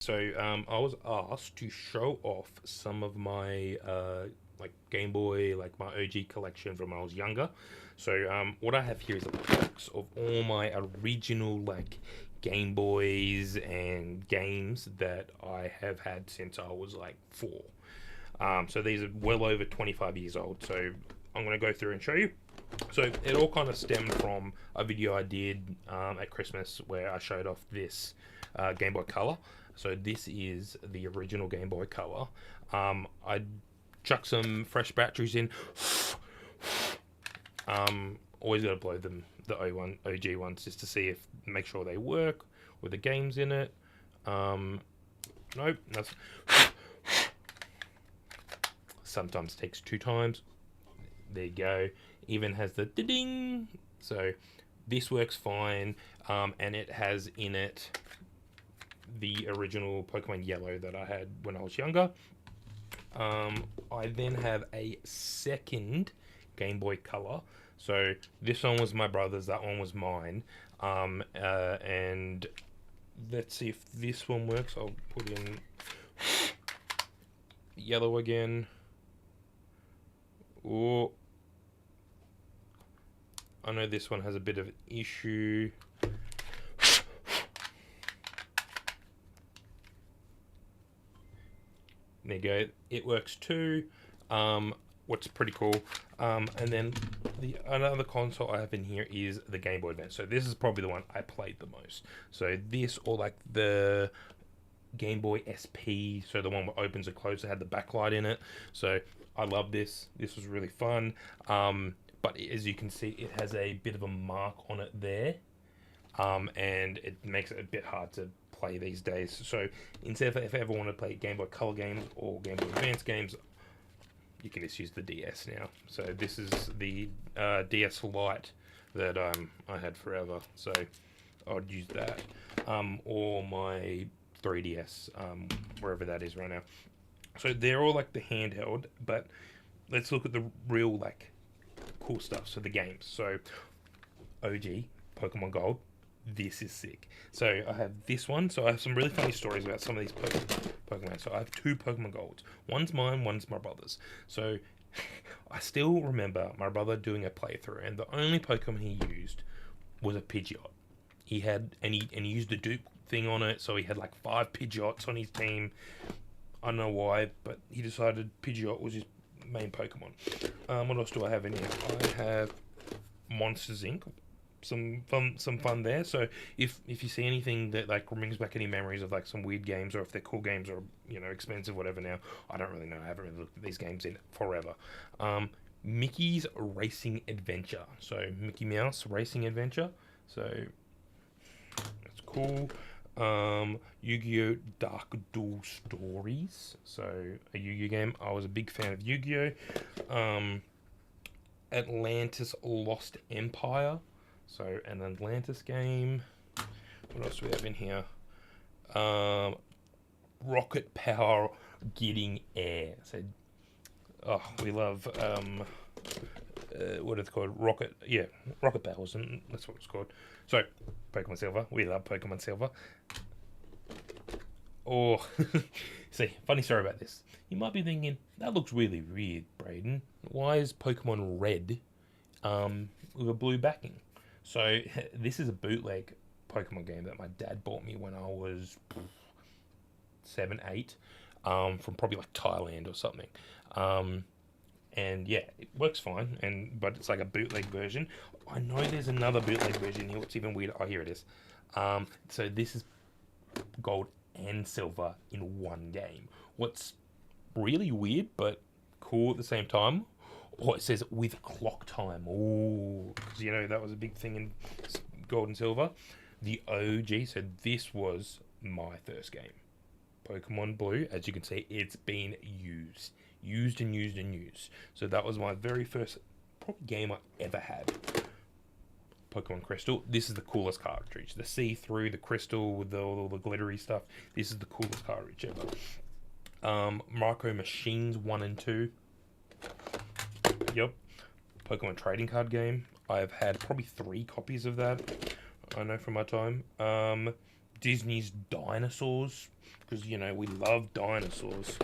So I was asked to show off some of my like Game Boy, like my OG collection from when I was younger. So what I have here is a box of all my original like Game Boys and games that I have had since I was like four. So these are well over 25 years old. So I'm going to go through and show you. So it all kind of stemmed from a video I did at Christmas where I showed off this Game Boy Color. So this is the original Game Boy Color. I chuck some fresh batteries in. Always got to blow them, the OG ones, just to see if make sure they work with the games in it. Nope, that's sometimes takes two times. There you go. Even has the ding. So this works fine, and it has in it the original Pokemon Yellow that I had when I was younger. I then have a second Game Boy Color. So this one was my brother's, that one was mine. And let's see if this one works. I'll put in yellow again. Oh, I know this one has a bit of an issue. There you go. It works too. What's pretty cool. And then another console I have in here is the Game Boy Advance. So this is probably the one I played the most. So this, or like the Game Boy SP, so the one that opens and closes, had the backlight in it. So I love this. This was really fun. But as you can see, it has a bit of a mark on it there. And it makes it a bit hard to play these days. So instead of if I ever want to play Game Boy Color games or Game Boy Advance games, you can just use the DS now. So this is the DS Lite that I had forever. So I'd use that, or my 3DS, wherever that is right now. So they're all like the handheld, but let's look at the real like cool stuff. So the games. So OG Pokemon Gold. This is sick. So I have this one. So I have some really funny stories about some of these Pokemon. So I have two Pokemon Golds. One's mine, one's my brother's. So I still remember my brother doing a playthrough, and the only Pokemon he used was a Pidgeot. He had and he used the Duke thing on it, so he had like 5 Pidgeots on his team. I don't know why, but he decided Pidgeot was his main Pokemon. What else do I have in here? I have Monsters Inc. Some fun there. So if you see anything that like brings back any memories of like some weird games, or if they're cool games or expensive, whatever. Now I don't really know. I haven't really looked at these games in forever. Mickey's Racing Adventure. So Mickey Mouse Racing Adventure. So that's cool. Yu-Gi-Oh! Dark Duel Stories. So a Yu-Gi-Oh! Game. I was a big fan of Yu-Gi-Oh! Atlantis Lost Empire. So an Atlantis game. What else do we have in here? Rocket Power Getting Air. So, we love what it's called, Rocket. Yeah, Rocket Power, and that's what it's called. So Pokemon Silver. We love Pokemon Silver. Oh, see, funny story about this. You might be thinking that looks really weird, Braden. Why is Pokemon Red with a blue backing? So this is a bootleg Pokemon game that my dad bought me when I was 7, 8, from probably like Thailand or something. And yeah, it works fine, but it's like a bootleg version. I know there's another bootleg version here. What's even weirder? Oh, here it is. So this is gold and silver in one game. What's really weird but cool at the same time, or it says with clock time. Oh, because that was a big thing in gold and silver. The OG. So this was my first game, Pokemon Blue. As you can see, it's been used and used and used. So that was my very first game I ever had. Pokemon Crystal. This is the coolest cartridge. The see-through, the crystal with all the glittery stuff. This is the coolest cartridge ever. Micro Machines 1 and 2. Yep. Pokemon trading card game. I've had probably 3 copies of that. I know from my time. Disney's dinosaurs, because you know we love dinosaurs.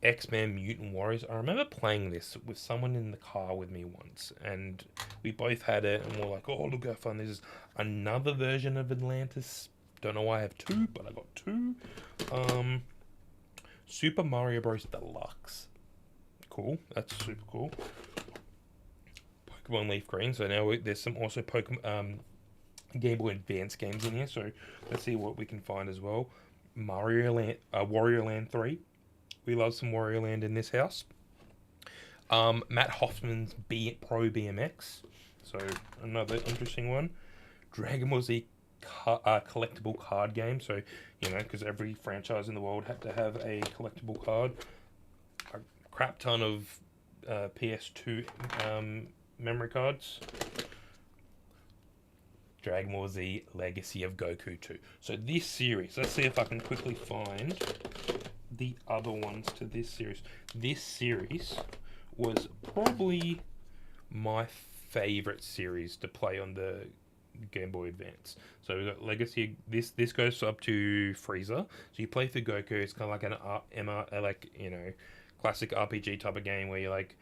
X-Men Mutant Warriors. I remember playing this with someone in the car with me once, and we both had it, and we're like, "Oh, look how fun this is!" Another version of Atlantis. Don't know why I have two, but I got two. Super Mario Bros. Deluxe. Cool. That's super cool. Pokemon Leaf Green. So now there's some also Pokemon Game Boy Advance games in here. So let's see what we can find as well. Mario Land, Wario Land 3. We love some Wario Land in this house. Matt Hoffman's Pro BMX. So another interesting one. Dragon Ball Z collectible card game. So, you know, because every franchise in the world had to have a collectible card. A crap ton of PS2 memory cards. Dragon Ball Z Legacy of Goku 2. So this series, let's see if I can quickly find the other ones to this series. This series was probably my favorite series to play on the Game Boy Advance. So we've got Legacy. This goes up to Frieza. So you play through Goku. It's kind of like an MR, like, you know, classic RPG type of game where you like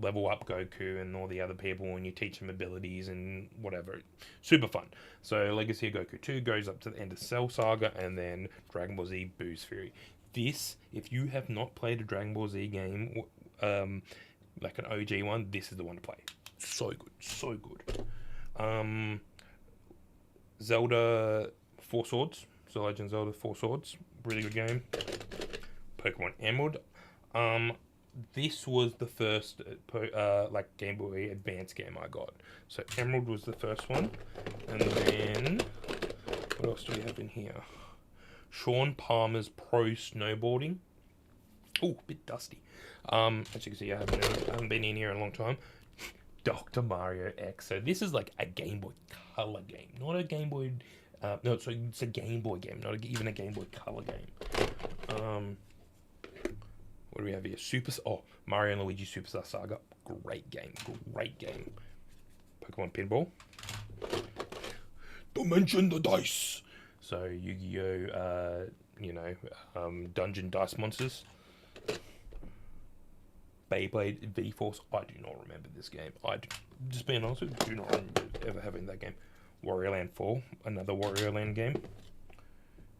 level up Goku and all the other people, and you teach them abilities and whatever. Super fun. So Legacy of Goku 2 goes up to the end of Cell Saga, and then Dragon Ball Z Boo's Fury. This, if you have not played a Dragon Ball Z game, like an OG one, this is the one to play. So good, so good. Zelda Four Swords, so Legend of Zelda Four Swords, really good game. Pokemon Emerald. This was the first like Game Boy Advance game I got. So Emerald was the first one, and then what else do we have in here? Sean Palmer's Pro Snowboarding. Oh, a bit dusty. As you can see, I haven't been in here in a long time. Dr. Mario X. So this is like a Game Boy Color game, not a Game Boy. No, so it's a Game Boy game, not even a Game Boy Color game. What do we have here? Mario and Luigi Superstar Saga. Great game. Great game. Pokemon Pinball. Dimension the Dice. So Yu-Gi-Oh! Dungeon Dice Monsters. Beyblade V-Force. I do not remember this game. Just being honest with you, do not remember ever having that game. Wario Land 4. Another Wario Land game.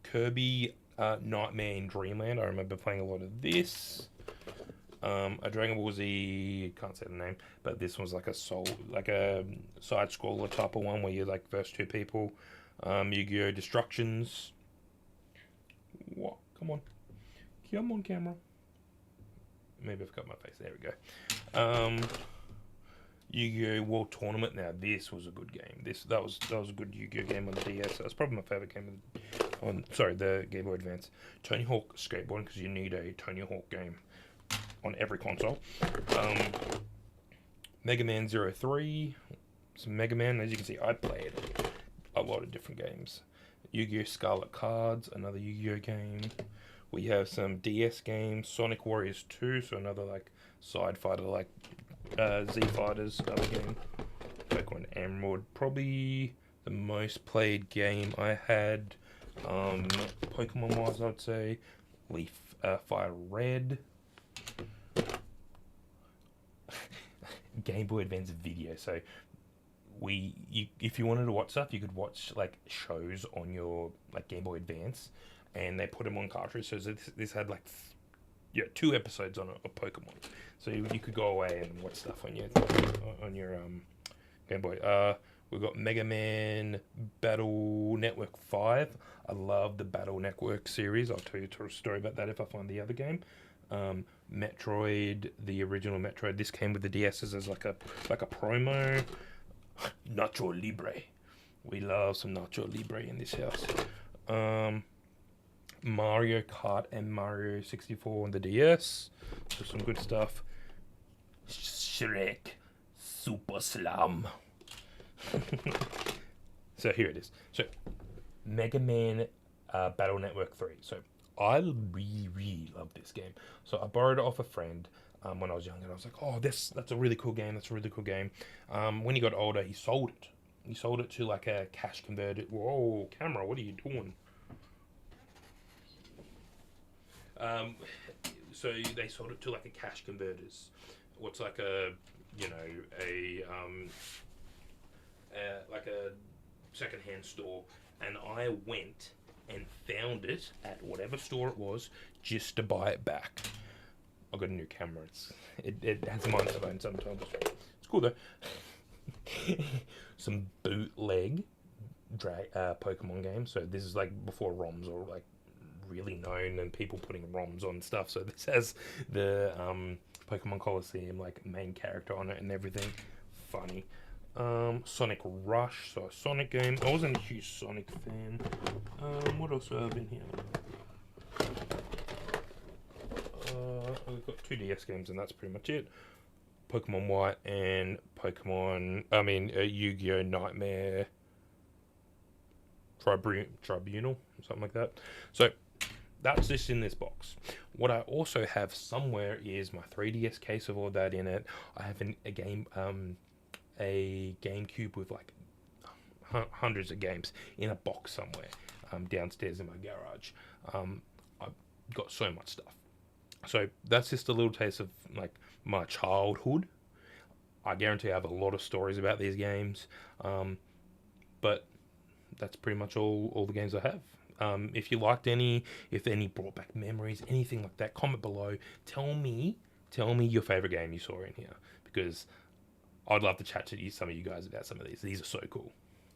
Kirby Nightmare in Dreamland. I remember playing a lot of this. A Dragon Ball Z, can't say the name, but this was like a side scroller type of one where you're like first two people. Yu-Gi-Oh! Destructions. What? Come on, camera. Maybe I've got my face. There we go. Yu-Gi-Oh! World Tournament. Now this was a good game. That was a good Yu-Gi-Oh! Game on the DS. That's probably my favorite game on the Game Boy Advance. Tony Hawk Skateboarding, because you need a Tony Hawk game on every console. Mega Man 03. Some Mega Man. As you can see, I played a lot of different games. Yu-Gi-Oh! Scarlet Cards, another Yu-Gi-Oh! game. We have some DS games. Sonic Warriors 2, so another like side fighter like Z Fighters other game. Pokemon Emerald, probably the most played game I had. Pokemon wise, I'd say Leaf Fire Red. Game Boy Advance video. So if you wanted to watch stuff, you could watch like shows on your like Game Boy Advance, and they put them on cartridge. So this had like 2 episodes on a Pokemon. So you could go away and watch stuff on your Game Boy. We've got Mega Man Battle Network 5. I love the Battle Network series. I'll tell you a story about that if I find the other game. Metroid, the original Metroid. This came with the DSs as like a promo. Nacho Libre. We love some Nacho Libre in this house. Mario Kart and Mario 64 on the DS. So some good stuff. Shrek Super Slam. So here it is. So Mega Man Battle Network 3. So I really love this game. So I borrowed it off a friend when I was younger, and I was like, oh, that's a really cool game. That's a really cool game. When he got older, he sold it. he sold it to like a cash converted. Whoa, camera, what are you doing? Um, so they sold it to like a cash converters. What's like a, you know, like a secondhand store, and I went and found it at whatever store it was just to buy it back. I got a new camera. It has a microphone sometimes. It's cool though. Some bootleg Pokemon games. So this is like before ROMs or like really known and people putting ROMs on stuff. So this has the Pokemon Coliseum like main character on it and everything. Funny. Sonic Rush, so a Sonic game. I wasn't a huge Sonic fan. What else do I have in here? We've got 2 DS games and that's pretty much it. Pokemon White and Yu-Gi-Oh! Nightmare Tribunal, something like that. So that's just in this box. What I also have somewhere is my 3DS case of all that in it. I have a GameCube with like hundreds of games in a box somewhere downstairs in my garage. I've got so much stuff. So that's just a little taste of like my childhood. I guarantee I have a lot of stories about these games, but that's pretty much all the games I have. If you liked if any brought back memories, anything like that, comment below. Tell me your favorite game you saw in here, because I'd love to chat to some of you guys about some of these. These are so cool.